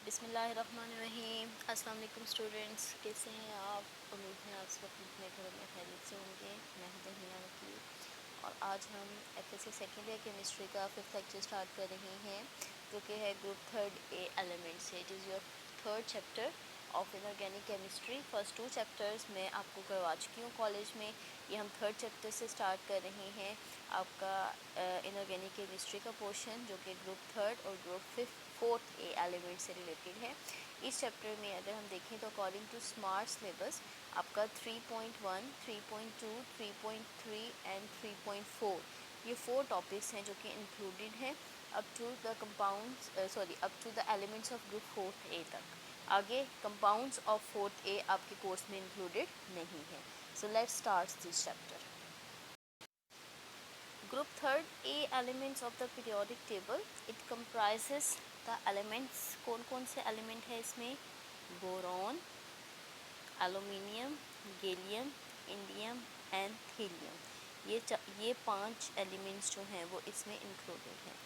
बिस्मिल्लाहिर्रहमानिर्रहीम। अस्सलाम वालेकुम स्टूडेंट्स, कैसे हैं आप? उम्मीद है आप सब अपने घरों में खैरियत से होंगे। मैं हूं तहमीना नकीब और आज हम एफएससी सेकेंड ईयर केमिस्ट्री का 5th लेक्चर स्टार्ट कर रहे हैं जो कि है ग्रुप थर्ड ए एलिमेंट से। It is your third chapter of inorganic chemistry. First 2 chapters मैं आपको करवा चुकी हूँ कॉलेज में। ये हम थर्ड चैप्टर से स्टार्ट कर रहे हैं आपका इनऑर्गेनिक केमिस्ट्री का पोर्शन जो कि ग्रुप थर्ड और ग्रुप फोर्थ ए एलिमेंट से रिलेटेड है। इस चैप्टर में अगर हम देखें तो अकॉर्डिंग टू स्मार्ट सिलेबस आपका 3.1, 3.2, 3.3 एंड 3.4 ये 4 टॉपिक्स हैं जो कि इंक्लूडेड हैं up to the up to the elements of group fourth A तक। आगे कंपाउंड्स ऑफ फोर्थ ए आपके कोर्स में इंक्लूडेड नहीं है। So let's start this chapter. Group third A elements of the periodic table. It comprises the elements. कौन कौन से element है इसमें? Boron, aluminium, gallium, indium and thallium. ये 5 एलिमेंट्स जो हैं वो इसमें इंक्लूडेड हैं।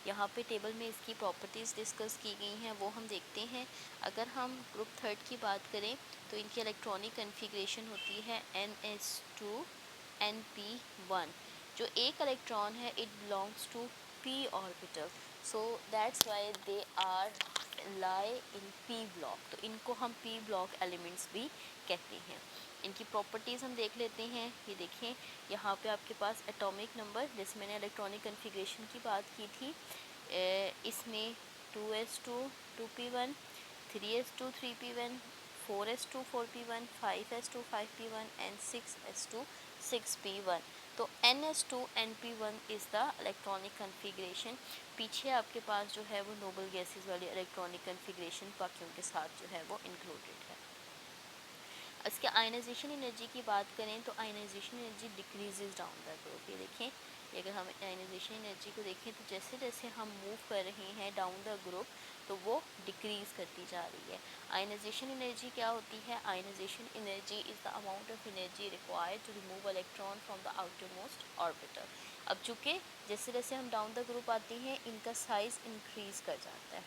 यहाँ पे टेबल में इसकी प्रॉपर्टीज़ डिस्कस की गई हैं, वो हम देखते हैं। अगर हम ग्रुप थर्ड की बात करें तो इनकी इलेक्ट्रॉनिक कन्फिग्रेशन होती है NH2 NP1। जो एक इलेक्ट्रॉन है it belongs to p orbital, so that's why they are lie in p block. तो इनको हम p ब्लॉक एलिमेंट्स भी कहते हैं। इनकी प्रॉपर्टीज़ हम देख लेते हैं। ये देखें यहाँ पे आपके पास एटॉमिक नंबर, जैसे मैंने इलेक्ट्रॉनिक कन्फिग्रेशन की बात की थी, इसमें 2s2 2p1, 3s2 3p1, 4s2 4p1, 5s2 5p1 and 6s2 6p1। तो NS2 NP1 is the electronic configuration. पीछे आपके पास जो है वो नोबल गैसेस वाली इलेक्ट्रॉनिक कन्फिग्रेशन बाकियों के साथ जो है वो इंक्लूडेड है। इसके आयनाइजेशन एनर्जी की बात करें तो ionisation energy decreases down the group. ये देखें, अगर हम आयनाइजेशन एनर्जी को देखें तो जैसे जैसे हम मूव कर रहे हैं डाउन द ग्रुप तो वो डिक्रीज़ करती जा रही है। आयनाइजेशन एनर्जी क्या होती है? Ionisation energy is the amount of energy required to remove electron from the outer most orbital. अब चूँकि जैसे जैसे हम डाउन द ग्रुप आते हैं इनका साइज़ इंक्रीज़ कर जाता है।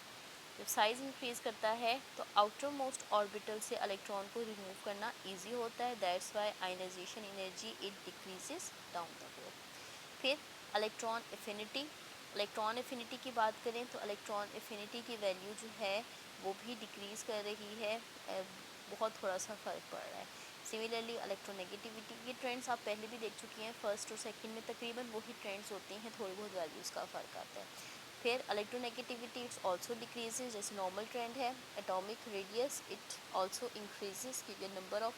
जब साइज़ इंक्रीज़ करता है तो आउटर मोस्ट ऑर्बिटल से इलेक्ट्रॉन को रिमूव करना इजी होता है। That's why ionisation energy it decreases down the group. फिर इलेक्ट्रॉन एफिनिटी। इलेक्ट्रॉन एफिनिटी की बात करें तो इलेक्ट्रॉन एफिनिटी की वैल्यू जो है वो भी डिक्रीज़ कर रही है, बहुत थोड़ा सा फ़र्क पड़ रहा है। सिमिलरली इलेक्ट्रोनेगेटिविटी के ट्रेंड्स आप पहले भी देख चुकी हैं, फर्स्ट और सेकंड में तकरीबन वही ट्रेंड्स होते हैं, थोड़ी बहुत वैल्यूज़ का फ़र्क आता है। फिर इलेक्ट्रोनेगेटिविटी इट्स ऑल्सो डिक्रीजेज, जैसे नॉर्मल ट्रेंड है। Atomic radius it also increases क्योंकि नंबर ऑफ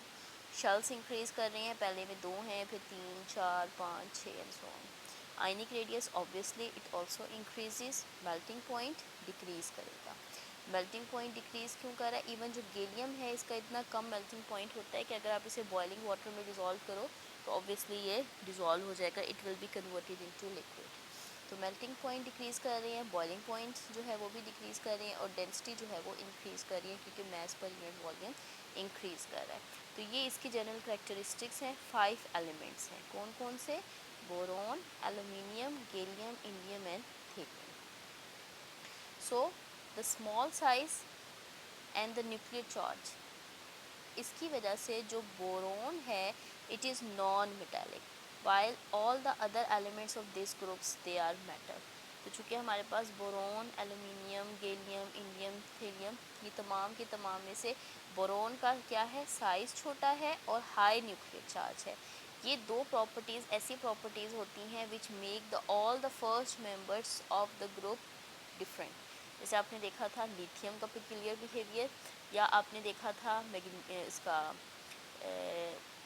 शेल्स इंक्रीज कर रहे हैं, पहले में 2 हैं फिर 3 4 5 6 and so on. Ionic radius obviously it also increases. Melting point decrease करेगा। मेल्टिंग पॉइंट डिक्रीज़ क्यों कर रहा है? इवन जो गैलियम है इसका इतना कम मेल्टिंग पॉइंट होता है कि अगर आप इसे बॉइलिंग वाटर में डिज़ोल्व करो तो ऑब्वियसली ये डिज़ोल्व हो जाएगा, it will be converted into liquid. तो मेल्टिंग पॉइंट डिक्रीज़ कर रहे हैं, बॉइलिंग पॉइंट जो है वो भी डिक्रीज़ कर रहे हैं और डेंसिटी जो है वो इंक्रीज़ कर रही है क्योंकि mess per unit volume increase कर रहा है। तो ये इसकी जनरल करेक्टरिस्टिक्स हैं। 5 एलिमेंट्स हैं, कौन कौन से? Boron, aluminium, gallium, indium and thallium. So the small size and the nuclear charge, इसकी वजह से जो बोरॉन है it is non metallic while all the other elements of these groups they are metal। तो चूँकि हमारे पास बोरॉन, एलुमिनियम, गैलियम, इंडियम, थीलियम ये तमाम के तमाम में से बोरॉन का क्या है? साइज़ छोटा है और हाई न्यूक्लियर चार्ज है। ये दो प्रॉपर्टीज़ ऐसी प्रॉपर्टीज़ होती हैं which make the all the first members of the group different. जैसे आपने देखा था लिथियम का पिक्यूलियर बिहेवियर, या आपने देखा था इसका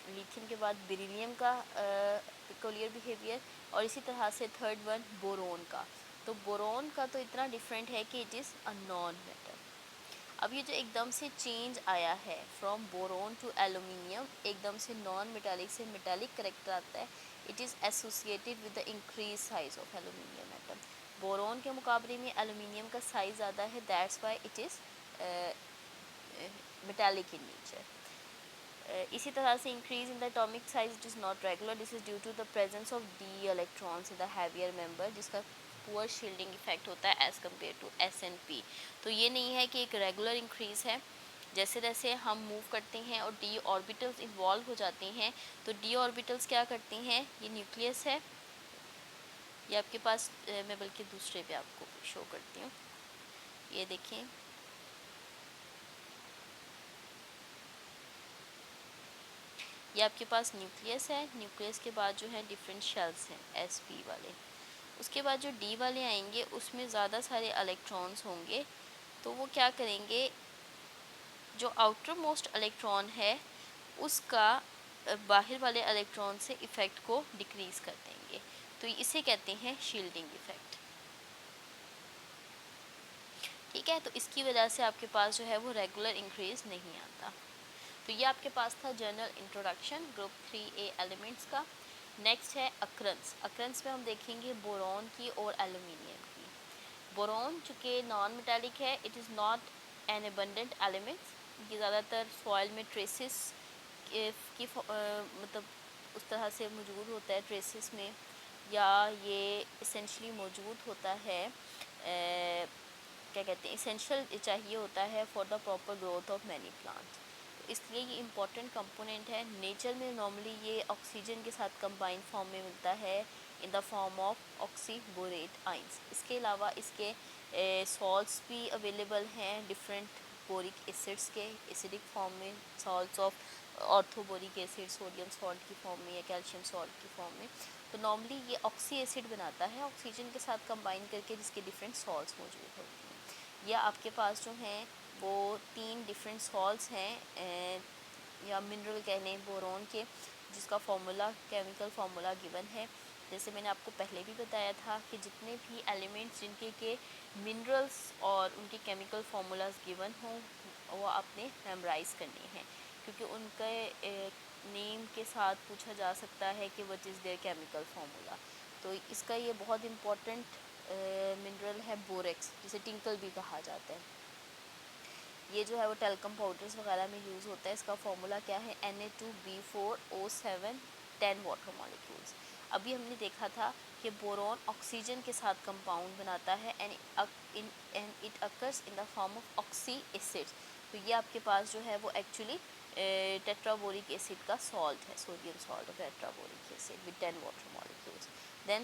लिथियम के बाद बेरिलियम का पिक्यूलियर बिहेवियर, और इसी तरह से थर्ड वन बोरॉन का। तो बोरॉन का तो इतना डिफरेंट है कि it is a non metal. अब ये जो एकदम से चेंज आया है फ्रॉम बोरॉन टू एलुमिनियम, एकदम से नॉन मेटालिक से मेटालिक करेक्टर आता है, it is associated with the increase size of aluminium atom. Boron के मुकाबले में एलुमिनियम का साइज़ ज़्यादा है, that's why it is metallic in nature. इसी तरह से increase in the atomic size it is not regular, this is due to the presence of D electrons in the heavier member, जिसका poor shielding effect होता है as compare to SNP। तो ये नहीं है कि एक रेगुलर इंक्रीज़ है, जैसे जैसे हम मूव करते हैं और डी ऑर्बिटल्स इन्वॉल्व हो जाते हैं तो डी ऑर्बिटल्स क्या करते हैं, ये न्यूक्लियस है, ये आपके पास मैं बल्कि दूसरे पे आपको शो करती हूँ, ये देखें, ये आपके पास न्यूक्लियस है, न्यूक्लियस के बाद जो है डिफरेंट शेल्स हैं SP वाले। उसके बाद जो D वाले आएंगे उसमें ज़्यादा सारे इलेक्ट्रॉन्स होंगे, तो वो क्या करेंगे, जो आउटर मोस्ट इलेक्ट्रॉन है उसका बाहर वाले इलेक्ट्रॉन से इफ़ेक्ट को डिक्रीज़ कर देंगे, तो इसे कहते हैं शील्डिंग इफ़ेक्ट। ठीक है, तो इसकी वजह से आपके पास जो है वो रेगुलर इंक्रीज़ नहीं आता। तो ये आपके पास था general introduction group 3A elements का। नेक्स्ट है अक्रंस। अक्रंस में हम देखेंगे बोरॉन की और एल्यूमिनियम की। बोरॉन चूँकि नॉन मेटालिक है, it is not N abundant elements, ये ज़्यादातर सॉइल में ट्रेसिस की मतलब उस तरह से मौजूद होता है ट्रेसिस में, या ये इसेंशली मौजूद होता है क्या कहते हैं, इसेंशियल चाहिए होता है for the proper growth of many plants, तो इसलिए ये इम्पॉर्टेंट कंपोनेंट है। नेचर में नॉर्मली ये ऑक्सीजन के साथ कंबाइंड फॉर्म में मिलता है in the form of oxyborate ions. इसके अलावा इसके सॉल्ट्स भी अवेलेबल हैं डिफरेंट बोरिक एसिड्स के एसिडिक फॉर्म में, salts of orthoboric acid sodium salt की फॉर्म में या कैल्शियम सॉल्ट की फॉर्म में। तो नॉर्मली ये ऑक्सी एसिड बनाता है ऑक्सीजन के साथ कंबाइन करके, जिसके डिफरेंट सॉल्ट्स मौजूद होते हैं। या आपके पास जो हैं वो 3 डिफरेंट सॉल्ट्स हैं या मिनरल कह लें बोरॉन के, जिसका फार्मूला केमिकल फार्मूला गिवन है। जैसे मैंने आपको पहले भी बताया था कि जितने भी एलिमेंट्स जिनके के मिनरल्स और उनके केमिकल फार्मूलाज गिवन हों वो आपने मेमोराइज़ करने हैं, क्योंकि उनके नेम के साथ पूछा जा सकता है कि what is there chemical formula. तो इसका ये बहुत इम्पोर्टेंट मिनरल है बोरेक्स, जिसे टिंकल भी कहा जाता है। ये जो है वो टेल्कम पाउडर्स वगैरह में यूज़ होता है। इसका फार्मूला क्या है, Na2B4O7 10 वाटर मॉलिक्यूल्स। अभी हमने देखा था कि बोरॉन ऑक्सीजन के साथ कंपाउंड बनाता है and it occurs in the form of oxy acids. तो ये आपके पास जो है वो एक्चुअली टेट्राबोरिक एसिड का सॉल्ट है, sodium salt of tetraboric acid with 10 water molecules. Then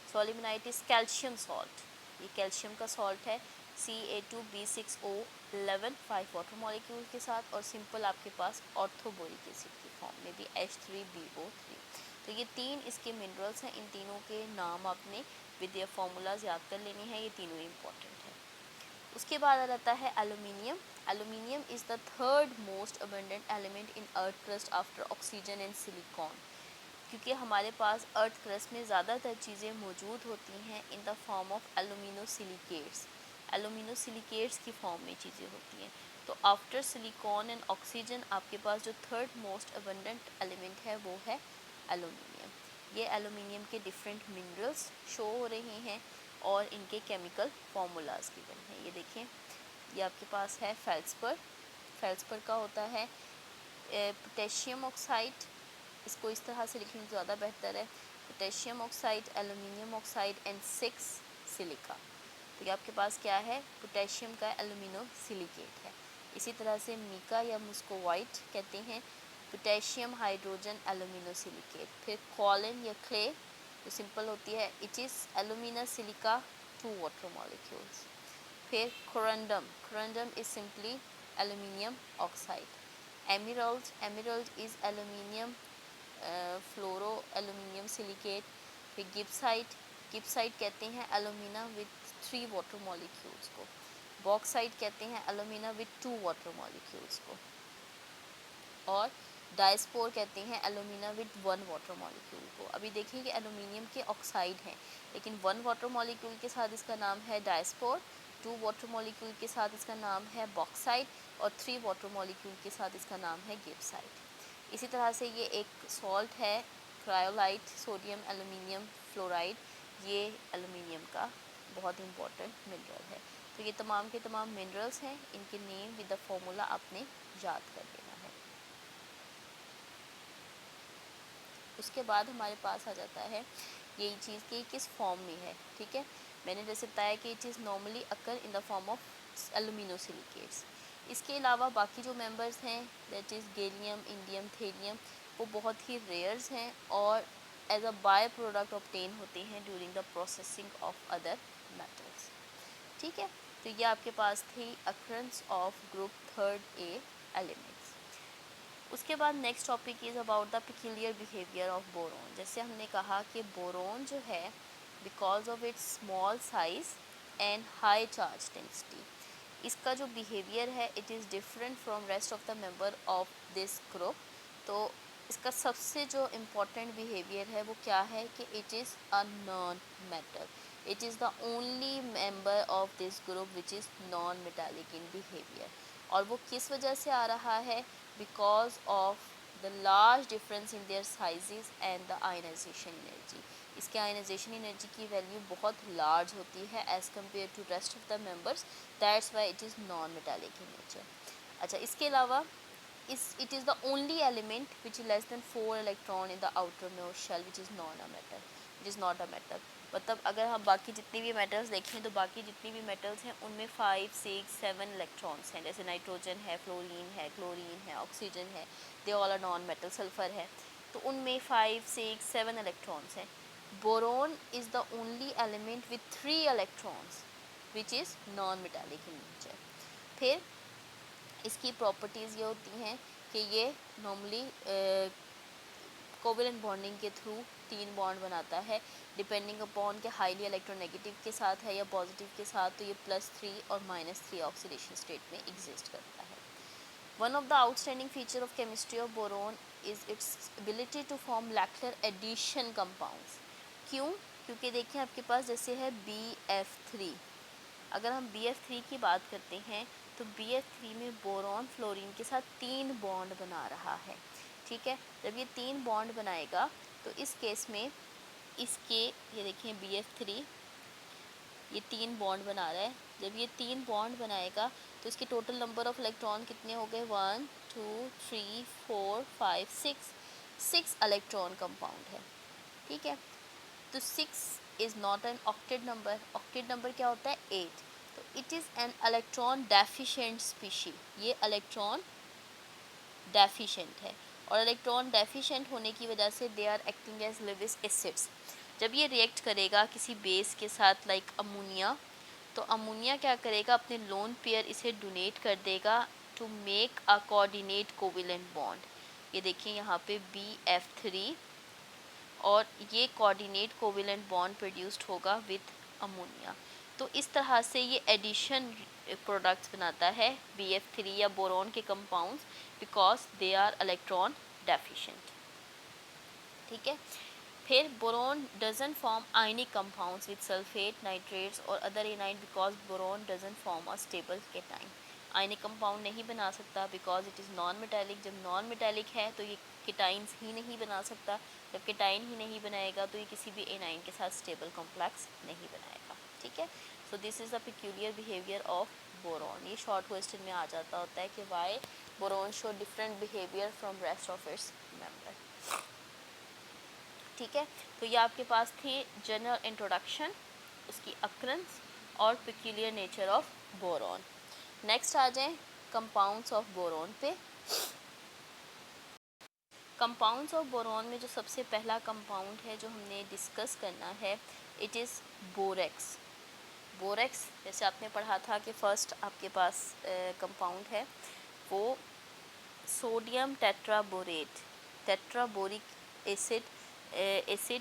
colemanite is calcium salt, ये कैल्शियम का सॉल्ट है, Ca2B6O11 5 वाटर मॉलिक्यूल के साथ, और सिंपल आपके पास ऑर्थोबोरिक एसिड की फॉर्म में भी H3BO3। तो ये 3 इसके मिनरल्स हैं, इन तीनों के नाम आपने विद यर फार्मूलाज याद कर लेने हैं, ये तीनों इम्पॉर्टेंट है। उसके बाद आ जाता है aluminium. Aluminium is the third most abundant element in earth crust after oxygen and silicon, क्योंकि हमारे पास अर्थ क्रस्ट में ज़्यादातर चीज़ें मौजूद होती हैं इन द फॉर्म ऑफ एलुमिनोसिलिकेट्स, एलुमिनोसिलिकेट्स की फॉर्म में चीज़ें होती हैं। तो आफ्टर सिलिकॉन एंड ऑक्सीजन आपके पास जो थर्ड मोस्ट अबंडेंट एलिमेंट है वो है एलुमिनियम। ये एलुमिनियम के डिफरेंट मिनरल्स शो हो रहे हैं और इनके केमिकल फार्मूलाज गिवन हैं। ये देखें, ये आपके पास है फेल्सपर। फेल्सपर का होता है पोटेशियम ऑक्साइड, इसको इस तरह से लिखने ज़्यादा बेहतर है, potassium oxide, aluminium oxide and 6 silica. तो ये आपके पास क्या है, पोटेशियम का एलुमिनो सिलिकेट है। इसी तरह से मीका या मुस्कोवाइट कहते हैं, पोटेशियम हाइड्रोजन एलुमिनो सिलिकेट। फिर कॉलिन या क्ले जो सिंपल होती है, it is alumina silica 2 water molecules. फिर corundum is simply aluminium oxide. Emerald is aluminium fluoro aluminium silicate. फिर गिब्साइट कहते हैं एलुमिना विद 3 वाटर मॉलिक्यूल्स को। बॉक्साइट कहते हैं एलुमिना विद 2 वाटर मॉलिक्यूल्स को। और डायस्पोर कहते हैं एलुमिना विद 1 वाटर मॉलिक्यूल को। अभी देखिए कि एलुमिनियम के ऑक्साइड हैं, लेकिन 1 वाटर मॉलिक्यूल के साथ इसका नाम है डायस्पोर, 2 वाटर मॉलिक्यूल के साथ इसका नाम है बॉक्साइट, और 3 वाटर मॉलिक्यूल के साथ इसका नाम है गिब्साइट। इसी तरह से ये एक सॉल्ट है क्रायोलाइट सोडियम एल्यूमिनियम फ्लोराइड, ये एल्यूमिनियम का बहुत इंपॉर्टेंट मिनरल है। तो ये तमाम के तमाम मिनरल्स हैं, इनके नेम विद द फॉर्मूला आपने याद कर लेना है। उसके बाद हमारे पास आ जाता है यही चीज़ कि किस फॉर्म में है, ठीक है। मैंने जैसे बताया कि it is normally occur in the form of aluminosilicates. इसके अलावा बाकी जो मेंबर्स हैं that is gallium, indium, thallium, वो बहुत ही रेयर्स हैं और as a by product obtain होते हैं during the processing of other metals, ठीक है। तो ये आपके पास थी occurrence of group third A elements. उसके बाद next topic is about the peculiar behaviour of boron. जैसे हमने कहा कि बोरॉन जो है because of its small size and high charge density, इसका जो बिहेवियर है it is different from rest of the member of this group. तो इसका सबसे जो इम्पोर्टेंट बिहेवियर है वो क्या है कि it is a non metal. It is the only member of this group which is non metallic in behaviour. और वो किस वजह से आ रहा है? Because of the large difference in their sizes and the ionisation energy. इसके ionisation energy की वैल्यू बहुत लार्ज होती है as compare to rest of the members, that's why it is non metallic in nature. अच्छा, इसके अलावा it is the only element which is less than 4 electron in the outermost shell which is not a metal, which is not a metal। मतलब अगर हम बाकी जितनी भी metals देखें तो बाकी जितनी भी मेटल्स हैं उनमें 5, 6, 7 इलेक्ट्रॉन्स हैं। जैसे नाइट्रोजन है, फ्लोरीन है, क्लोरीन है, ऑक्सीजन है, they all are non metal. Sulphur है तो उनमें 5, 6, 7 इलेक्ट्रॉन्स हैं। Boron is the only element with 3 electrons which is non metallic in nature. फिर इसकी प्रॉपर्टीज़ ये होती हैं कि ये नॉर्मली कोवेलेंट बॉन्डिंग के थ्रू 3 बॉन्ड बनाता है डिपेंडिंग अपॉन के हाईली इलेक्ट्रोनेगेटिव के साथ है या पॉजिटिव के साथ, तो ये +3 और -3 ऑक्सीडेशन स्टेट में एग्जिस्ट करता है। One of the outstanding feature of chemistry of boron is its ability to form molecular addition compounds. क्यों? क्योंकि देखिए आपके पास जैसे है BF3, अगर हम BF3 की बात करते हैं तो BF3 में बोरॉन फ्लोरीन के साथ 3 बॉन्ड बना रहा है, ठीक है। जब ये 3 बॉन्ड बनाएगा तो इस केस में इसके ये देखें BF3 ये 3 बॉन्ड बना रहा है। जब ये 3 बॉन्ड बनाएगा तो इसके टोटल नंबर ऑफ इलेक्ट्रॉन कितने हो गए? 1, 2, 3, 4, 5, 6 इलेक्ट्रॉन कंपाउंड है, ठीक है। तो 6 is not an octet number. Octet number क्या होता है? 8। तो it is an electron deficient species. ये इलेक्ट्रॉन डेफिशिएंट है और इलेक्ट्रॉन डेफिशिएंट होने की वजह से they are acting as Lewis acids. जब ये रिएक्ट करेगा किसी बेस के साथ लाइक अमोनिया, तो अमोनिया क्या करेगा? अपने लोन पेयर इसे डोनेट कर देगा to make a coordinate covalent bond. ये देखिए यहाँ पे BF3 और ये कोऑर्डिनेट कोवेलेंट बॉन्ड प्रोड्यूस्ड होगा विद अमोनिया। तो इस तरह से ये एडिशन प्रोडक्ट्स बनाता है BF3 या बोरॉन के compounds because they are electron deficient, ठीक है। फिर boron doesn't form ionic compounds with sulphate, nitrates और other anion because boron doesn't form a stable cation. Ionic compound नहीं बना सकता because it is non metallic. जब non metallic है तो ये केटाइंस ही नहीं बना सकता। जब केटाइन ही नहीं बनाएगा तो ये किसी भी एनाइन के साथ स्टेबल कॉम्प्लेक्स नहीं बनाएगा, ठीक है। So this is the peculiar behaviour of boron. ये शॉर्ट क्वेश्चन में आ जाता होता है कि why boron show different behaviour from rest of its member, ठीक है। तो ये आपके पास थी जनरल इंट्रोडक्शन, उसकी अक्रंस और peculiar nature of boron. Next आ जाएं कंपाउंड्स ऑफ बोरॉन पे। कंपाउंड्स ऑफ बोरॉन में जो सबसे पहला कंपाउंड है जो हमने डिस्कस करना है इट इज़ बोरेक्स। बोरेक्स जैसे आपने पढ़ा था कि फर्स्ट आपके पास कंपाउंड है वो सोडियम टेट्राबोरेट, टेट्राबोरिक एसिड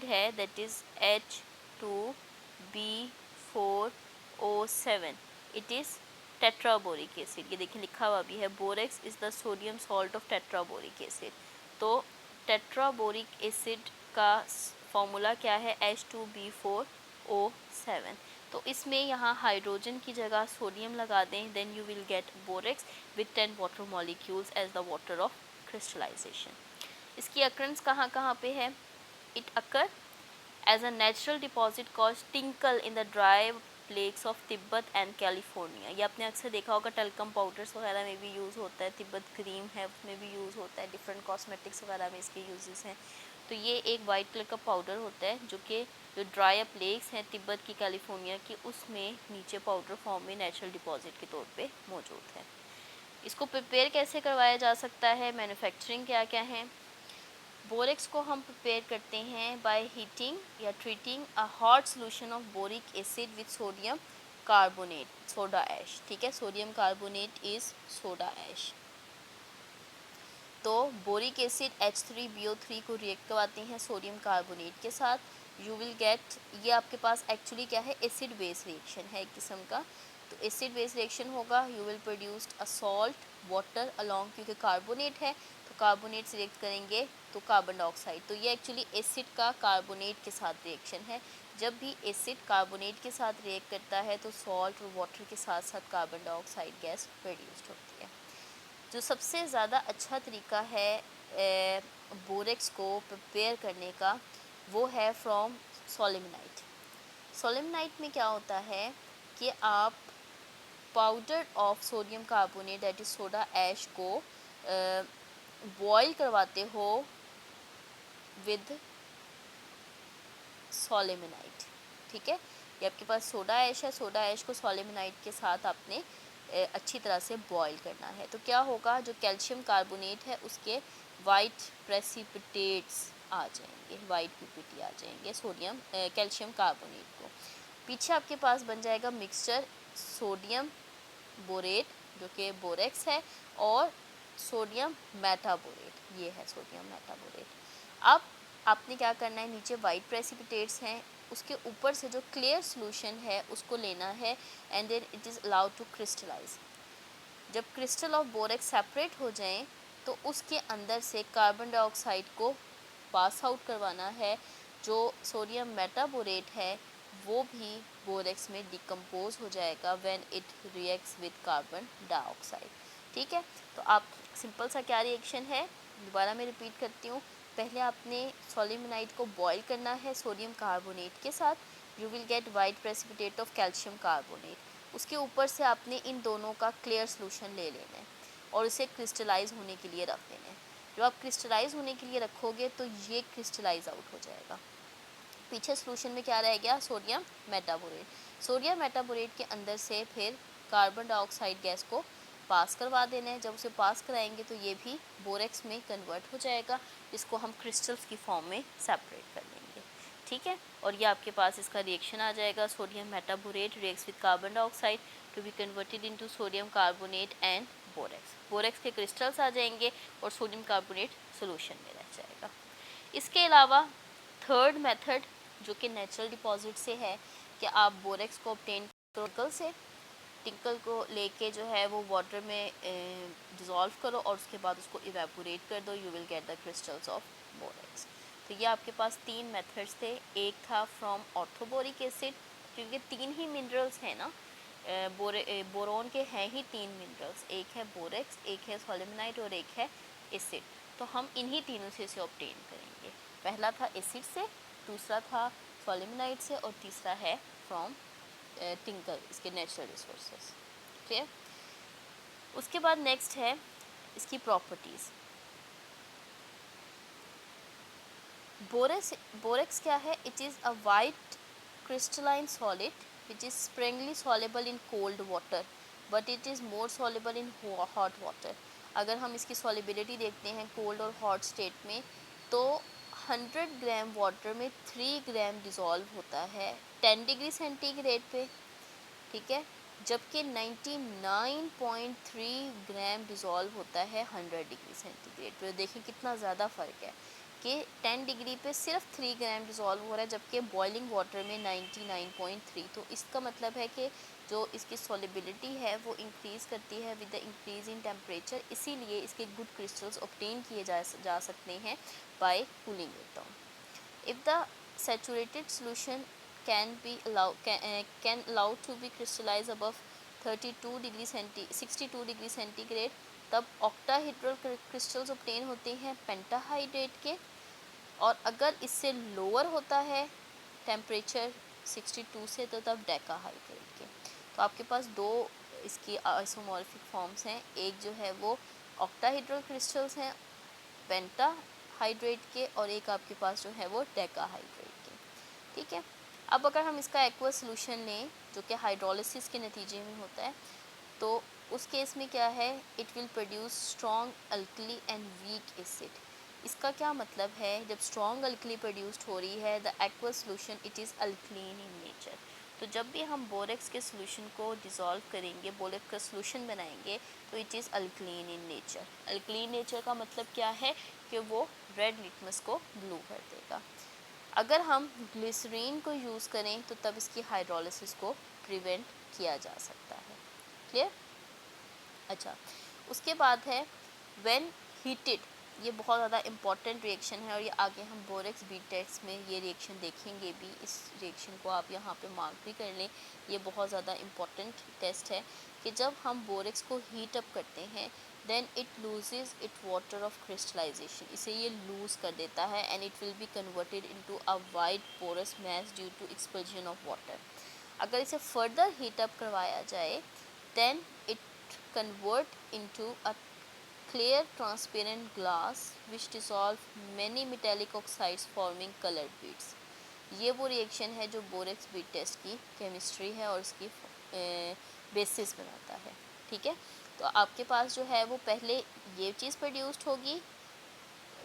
है that is H2B4O7। It is tetraboric acid. ये देखिए लिखा हुआ भी है borax is the sodium salt of tetraboric acid. तो टेट्राबोरिक एसिड का फॉर्मूला क्या है? H2B4O7। तो इसमें यहाँ हाइड्रोजन की जगह सोडियम लगा दें, then you will get borax with 10 water molecules as the water of crystallisation. इसकी अक्रंस कहाँ कहाँ पे है? It occur as a natural deposit called tincal in the dry lakes of Tibet and California. ये आपने अक्सर देखा होगा टल्कम पाउडर्स वगैरह में भी यूज़ होता है, तिब्बत क्रीम है उसमें भी यूज़ होता है, डिफरेंट कॉस्मेटिक्स वगैरह में इसके यूजेस हैं। तो ये एक वाइट कलर का पाउडर होता है जो कि जो ड्राई अप लेक्स हैं तिब्बत की, कैलिफोर्निया की, उसमें नीचे पाउडर फॉर्म में नेचुरल डिपॉजिट के तौर पे मौजूद है। इसको प्रिपेयर कैसे करवाया जा सकता है, मैन्युफैक्चरिंग क्या क्या है। बोरेक्स को हम प्रिपेयर करते हैं बाय हीटिंग या treating a hot solution of boric acid with sodium carbonate, soda ash. ठीक है, sodium carbonate is soda ash. तो बोरिक एसिड H3BO3 को रिएक्ट करवाते हैं सोडियम कार्बोनेट के साथ, यू विल गेट, ये आपके पास एक्चुअली क्या है, एसिड बेस रिएक्शन है एक किस्म का। तो एसिड बेस रिएक्शन होगा, you will produce a salt water along, क्योंकि कार्बोनेट है तो कार्बोनेट से रिएक्ट करेंगे तो कार्बन डाइऑक्साइड। तो ये एक्चुअली एसिड का कार्बोनेट के साथ रिएक्शन है। जब भी एसिड कार्बोनेट के साथ रिएक्ट करता है तो सॉल्ट और वाटर के साथ साथ कार्बन डाइऑक्साइड गैस प्रोड्यूस्ड होती है। जो सबसे ज़्यादा अच्छा तरीका है बोरेक्स को प्रिपेयर करने का, वो है फ्रॉम सोलिमनाइट। सोलिमनाइट में क्या होता है कि आप powder of sodium carbonate that is soda ash को बॉयल करवाते हो विद सोलिमनाइट। ठीक है, ये आपके पास सोडा ऐश है, सोडा ऐश को सोलिमनाइट के साथ आपने अच्छी तरह से बॉईल करना है। तो क्या होगा, जो कैल्शियम कार्बोनेट है उसके वाइट प्रेसिपिटेट्स आ जाएंगे, वाइट पीपीटी आ जाएंगे सोडियम कैल्शियम कार्बोनेट को। पीछे आपके पास बन जाएगा मिक्सचर सोडियम बोरेट जो कि बोरेक्स है, और सोडियम मेटाबोरेट, ये है सोडियम मेटाबोरेट। अब आपने क्या करना है, नीचे वाइट प्रेसिपिटेट्स हैं, उसके ऊपर से जो क्लियर सोल्यूशन है उसको लेना है and then it is allowed to crystallise. जब क्रिस्टल ऑफ बोरेक्स सेपरेट हो जाएं तो उसके अंदर से कार्बन डाइऑक्साइड को पास आउट करवाना है। जो सोडियम मेटाबोरेट है वो भी बोरेक्स में डिकम्पोज हो जाएगा when it reacts with carbon dioxide. ठीक है, तो आप सिंपल सा क्या रिएक्शन है, दोबारा मैं रिपीट करती हूँ। पहले आपने सोलिमनाइट को बॉईल करना है सोडियम कार्बोनेट के साथ, you will gate white precipitate of calcium carbonate. उसके ऊपर से आपने इन दोनों का क्लियर सोल्यूशन ले लेना है और इसे क्रिस्टलाइज होने के लिए रख देना है। जब आप क्रिस्टलाइज होने के लिए रखोगे तो ये क्रिस्टलाइज आउट हो जाएगा। पीछे सोल्यूशन में क्या रह गया, सोडियम मेटाबोरेट। सोडियम मेटाबोरेट के अंदर से फिर कार्बन डाइऑक्साइड गैस को पास करवा देना है। जब उसे पास कराएंगे तो ये भी बोरेक्स में कन्वर्ट हो जाएगा, जिसको हम क्रिस्टल्स की फॉर्म में सेपरेट कर लेंगे। ठीक है, और ये आपके पास इसका रिएक्शन आ जाएगा, sodium metaborate reacts with carbon dioxide to be converted into sodium carbonate and borax. Borax के क्रिस्टल्स आ जाएंगे और सोडियम कार्बोनेट सोल्यूशन में रह जाएगा। इसके अलावा थर्ड मेथड जो कि नेचुरल डिपॉजिट से है कि आप बोरेक्स को ऑब्टेन टिंकल से, टिंकल को लेके जो है वो वाटर में डिज़ोल्व करो और उसके बाद उसको इवेपोरेट कर दो, you will get the crystals of borax. तो ये आपके पास तीन मेथड्स थे। एक था फ्रॉम ऑर्थोबोरिक एसिड, क्योंकि तीन ही मिनरल्स हैं ना, बोरोन के हैं ही तीन मिनरल्स, एक है बोरेक्स, एक है सोलिमनाइट और एक है एसिड। तो हम इन्हीं तीनों से इसे ऑब्टेन करेंगे। पहला था एसिड से, दूसरा था सोलिमनाइट से और तीसरा है फ्रॉम टिंकल, इसके नेचुरल रिसोर्सेज। ठीक है, उसके बाद नेक्स्ट है इसकी प्रॉपर्टीज़। बोरेक्स क्या है, it is a white crystalline solid which is Sprüngli soluble in cold water but it is more soluble in hot water. अगर हम इसकी सॉलिबिलिटी देखते हैं कोल्ड और हॉट स्टेट में, तो 100 ग्राम वाटर में 3 ग्राम डिज़ोल्व होता है 10 डिग्री सेंटीग्रेड पे। ठीक है, जबकि 99.3 ग्राम डिज़ोल्व होता है 100 डिग्री सेंटीग्रेड पे। देखें कितना ज़्यादा फ़र्क है कि 10 डिग्री पे सिर्फ 3 ग्राम डिज़ोल्व हो रहा है, जबकि बॉइलिंग वाटर में 99.3। तो इसका मतलब है कि जो इसकी सॉलिबिलिटी है वो इंक्रीज़ करती है with the increase in temperature, इसीलिए इसके गुड क्रिस्टल्स ऑब्टेन किए जा सकते हैं by cooling it down. If the saturated solution can allow to be crystallized above 32 degree 62 degree centigrade, तब ऑक्टाहेड्रल क्रिस्टल्स ऑब्टेन होते हैं पेंटाहाइड्रेट के। और अगर इससे लोअर होता है टेम्परेचर 62 से तो तब डेकाहाइड्रेट के। तो आपके पास दो इसकी आइसोमॉर्फिक फॉर्म्स हैं, एक जो है वो ऑक्टाहेड्रल क्रिस्टल्स हैं पेंटाहाइड्रेट के, और एक आपके पास जो है वो डेकाहाइड्रेट के। ठीक है। अब अगर हम इसका एक्वस सोल्यूशन लें जो कि हाइड्रोलिसिस के नतीजे में होता है, तो उस केस में क्या है, it will produce strong alkali and weak acid. इसका क्या मतलब है, जब स्ट्रॉन्ग अल्कली प्रोड्यूस्ड हो रही है, the aqueous solution it is alkaline in nature. तो जब भी हम बोरेक्स के सोल्यूशन को डिज़ोल्व करेंगे, बोरेक्स का सोल्यूशन बनाएंगे, तो it is alkaline in nature. Alkaline nature का मतलब क्या है कि वो रेड लिटमस को ब्लू कर देगा। अगर हम ग्लिसरीन को यूज़ करें तो तब इसकी हाइड्रोलिसिस को प्रिवेंट किया जा सकता है। क्लियर? अच्छा, उसके बाद है व्हेन हीटेड। ये बहुत ज़्यादा इम्पॉर्टेंट रिएक्शन है और ये आगे हम बोरेक्स बीट टेस्ट में ये रिएक्शन देखेंगे भी। इस रिएक्शन को आप यहाँ पे मार्क भी कर लें, ये बहुत ज़्यादा इम्पॉर्टेंट टेस्ट है कि जब हम बोरेक्स को हीट अप करते हैं, then it loses it water of crystallisation, इसे ये लूज़ कर देता है and it will be converted into a white porous mass due to expulsion of water. अगर इसे फर्दर हीट अप करवाया जाए, then it convert into a clear transparent glass which dissolve many metallic oxides forming colored beads। ये वो reaction है जो borax bead test की chemistry है और इसकी बेसिस बनाता है। ठीक है, तो आपके पास जो है वो पहले ये चीज़ प्रोड्यूस्ड होगी,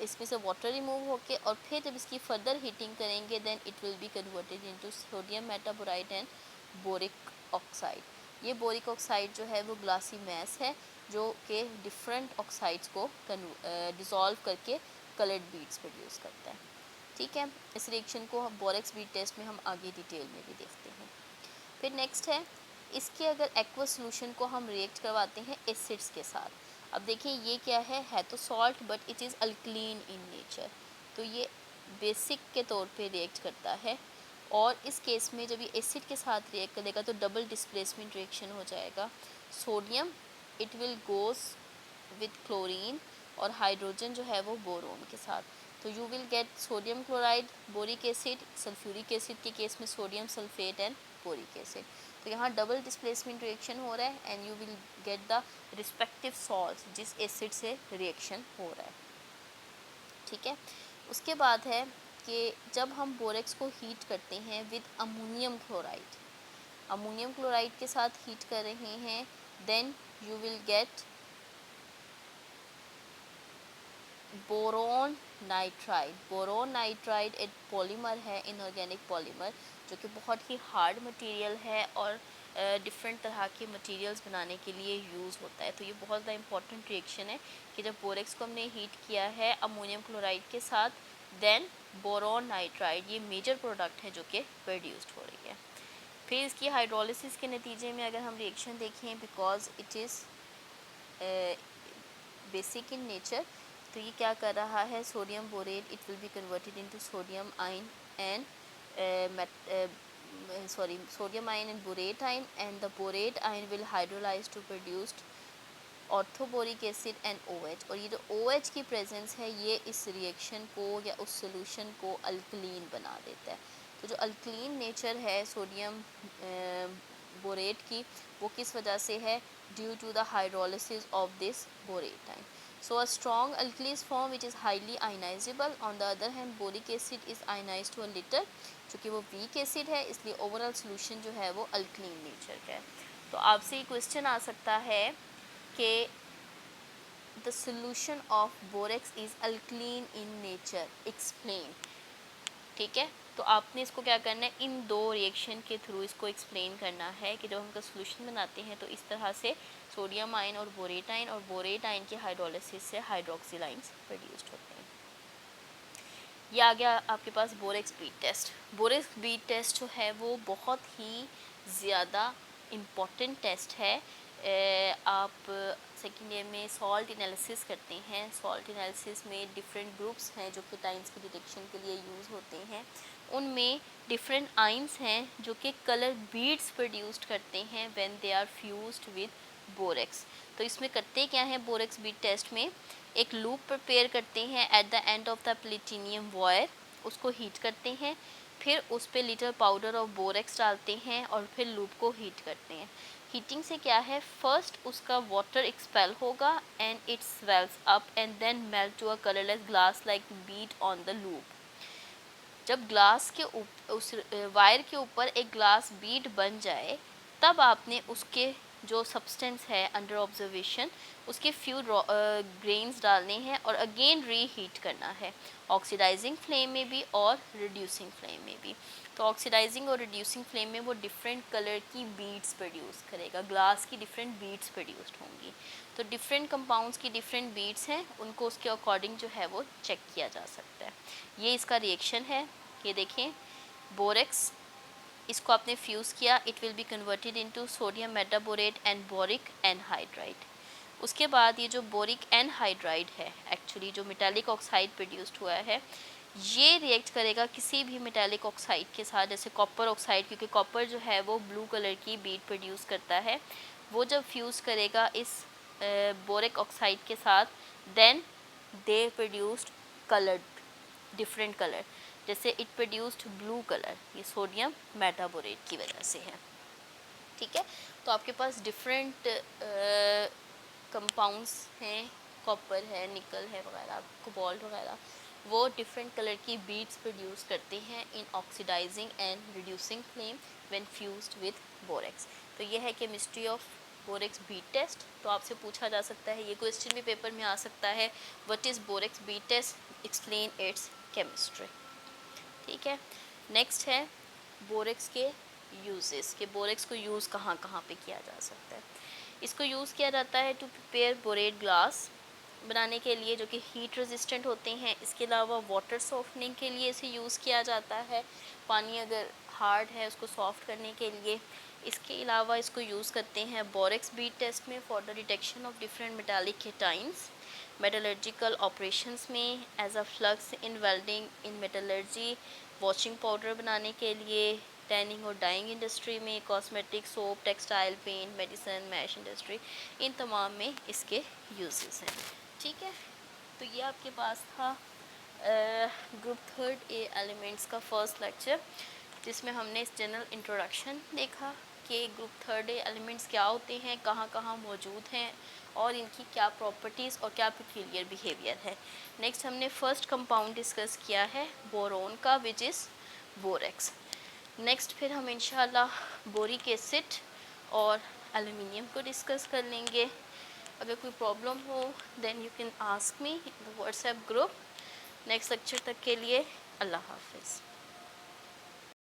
इसमें से वाटर रिमूव होके, और फिर जब इसकी फर्दर हीटिंग करेंगे then it will be converted into sodium metaborate and boric oxide. ये बोरिक ऑक्साइड जो है वो ग्लासी मैस है जो कि डिफरेंट ऑक्साइड्स को डिज़ोल्व करके कलर्ड बीड्स प्रोड्यूस करता है। ठीक है, इस रिएक्शन को बोरेक्स बीट टेस्ट में हम आगे डिटेल में भी देखते हैं। फिर नेक्स्ट है, इसके अगर एक्वस सोल्यूशन को हम रिएक्ट करवाते हैं एसिड्स के साथ। अब देखिए ये क्या है तो salt but it is alkaline in nature, तो ये बेसिक के तौर पे रिएक्ट करता है। और इस केस में जब ये एसिड के साथ रिएक्ट करेगा तो डबल डिस्प्लेसमेंट रिएक्शन हो जाएगा। Sodium it will goes with chlorine और हाइड्रोजन जो है वो बोरोन के साथ, तो you will gate sodium chloride, boric acid, sulphuric acid के केस में sodium sulphate and boric acid. तो यहाँ डबल डिस्प्लेसमेंट रिएक्शन हो रहा है and you will get the respective salts जिस एसिड से रिएक्शन हो रहा है। ठीक है, उसके बाद है कि जब हम बोरेक्स को हीट करते हैं with ammonium chloride, ammonium chloride के साथ हीट कर रहे हैं, then you will get boron nitride. Boron nitride एक पॉलीमर है, इनऑर्गेनिक पॉलीमर, जो कि बहुत ही हार्ड मटेरियल है और डिफरेंट तरह के मटेरियल्स बनाने के लिए यूज़ होता है। तो ये बहुत ज़्यादा इंपॉर्टेंट रिएक्शन है कि जब बोरेक्स को हमने हीट किया है अमोनियम क्लोराइड के साथ, देन बोरोन नाइट्राइड ये मेजर प्रोडक्ट है जो कि प्रोड्यूस्ड हो रही है। फिर इसकी हाइड्रोलिसिस के नतीजे में अगर हम रिएक्शन देखें, because it is basic in nature, तो ये क्या कर रहा है, sodium borate it will be converted into sodium ion and sodium ion and borate ion, and the borate ion will hydrolyse to produced orthoboric acid and OH। और ये जो OH की प्रेजेंस है ये इस रिएक्शन को या उस सोल्यूशन को अल्कलीन बना देता है। तो जो अल्कलीन नेचर है सोडियम बोरेट की, वो किस वजह से है, due to the hydrolysis of this borate ion. So a strong alkali is formed which is highly ionizable. On the other hand, boric acid is ionized to a little, चूँकि वो weak acid है इसलिए overall solution जो है वो alkaline nature का है। तो आपसे ये क्वेश्चन आ सकता है कि the solution of borax is alkaline in nature, explain। ठीक है, तो आपने इसको क्या करना है, इन दो रिएक्शन के थ्रू इसको एक्सप्लेन करना है कि जब हम इसका सोल्यूशन बनाते हैं तो इस तरह से सोडियम आयन और बोरेट आयन, और बोरेट आयन की हाइड्रोलिसिस से हाइड्रोक्सिल आयन्स प्रोड्यूस्ड होते हैं। ये आ गया आपके पास borax bead test. Borax bead test जो है वो बहुत ही ज़्यादा इम्पॉर्टेंट टेस्ट है। आप सेकेंड ईयर में सॉल्ट एनालिसिस करते हैं, सॉल्ट एनालिसिस में डिफरेंट ग्रुप्स हैं जो केटाइंस की डिटेक्शन के लिए यूज़ होते हैं। उनमें डिफरेंट आइंस हैं जो कि कलर बीड्स प्रोड्यूस्ड करते हैं when they are fused with borax. तो इसमें करते क्या है, बोरेक्स बीट टेस्ट में एक लूप प्रिपेयर करते हैं at the end of the platinum wire, उसको हीट करते हैं, फिर उस per litre powder of borax डालते हैं और फिर लूप को हीट करते हैं। हीटिंग से क्या है, फर्स्ट उसका वाटर एक्सपेल होगा and it swells up and then melt to a colourless glass like bead on the loop. जब ग्लास के उस वायर के ऊपर एक ग्लास बीड बन जाए, तब आपने उसके जो सब्सटेंस है अंडर ऑब्जर्वेशन, उसके फ्यू ग्रेन्स डालने हैं और अगेन रीहीट करना है, ऑक्सीडाइजिंग फ्लेम में भी और रिड्यूसिंग फ्लेम में भी। तो ऑक्सीडाइजिंग और रिड्यूसिंग फ्लेम में वो डिफरेंट कलर की बीड्स प्रोड्यूस करेगा, ग्लास की डिफरेंट बीड्स प्रोड्यूस्ड होंगी। तो डिफरेंट कंपाउंड्स की डिफरेंट बीड्स हैं, उनको उसके अकॉर्डिंग जो है वो चेक किया जा सकता है। ये इसका रिएक्शन है, ये देखें, बोरेक्स, इसको आपने फ्यूज़ किया, it will be converted into sodium metaborate and boric anhydride. उसके बाद ये जो बोरिक एनहाइड्राइड है, एक्चुअली जो मेटालिक ऑक्साइड प्रोड्यूस्ड हुआ है, ये रिएक्ट करेगा किसी भी मेटालिक ऑक्साइड के साथ, जैसे कॉपर ऑक्साइड, क्योंकि कॉपर जो है वो ब्लू कलर की बीड प्रोड्यूस करता है। वो जब फ्यूज़ करेगा इस बोरिक ऑक्साइड के साथ, then they produced coloured different colour, जैसे इट प्रोड्यूस्ड ब्लू कलर, ये सोडियम मेटाबोरेट की वजह से है। ठीक है, तो आपके पास डिफरेंट कंपाउंड्स हैं, कॉपर है, निकल है वगैरह, कोबाल्ट वगैरह, वो डिफरेंट कलर की बीड्स प्रोड्यूस करते हैं in oxidising and reducing flame when fused with borax. तो ये है chemistry of borax bead test. तो आपसे पूछा जा सकता है, ये क्वेश्चन भी पेपर में आ सकता है, what is borax bead test, explain its chemistry. ठीक है, नेक्स्ट है बोरेक्स के यूजेस, के बोरेक्स को यूज़ कहाँ कहाँ पे किया जा सकता है। इसको यूज़ किया जाता है टू प्रिपेयर बोरेट ग्लास बनाने के लिए, जो कि हीट रेजिस्टेंट होते हैं। इसके अलावा वाटर सॉफ्टनिंग के लिए इसे यूज़ किया जाता है, पानी अगर हार्ड है उसको सॉफ्ट करने के लिए। इसके अलावा इसको यूज़ करते हैं बोरेक्स बीड टेस्ट में for the detection of different metallic cations, metallurgical operations में, as a flux in welding in metallurgy, washing powder बनाने के लिए, टैनिंग और डाइंग इंडस्ट्री में, cosmetic, soap, textile, paint, medicine, match industry, इन तमाम में इसके यूजेस हैं। ठीक है, तो ये आपके पास था ग्रुप थर्ड ए एलिमेंट्स का फर्स्ट लेक्चर, जिसमें हमने इस जनरल इंट्रोडक्शन देखा कि ग्रुप थर्ड ए एलिमेंट्स क्या होते हैं, कहाँ कहाँ मौजूद हैं और इनकी क्या प्रॉपर्टीज़ और क्या पिक्यूलियर बिहेवियर है। नेक्स्ट हमने फर्स्ट कंपाउंड डिस्कस किया है बोरोन का, विच इज़ बोरेक्स। नेक्स्ट फिर हम इंशाल्लाह बोरिक एसिड और एल्युमिनियम को डिस्कस कर लेंगे। अगर कोई प्रॉब्लम हो then you can ask me in the WhatsApp group. Next lecture तक के लिए अल्लाह हाफिज़।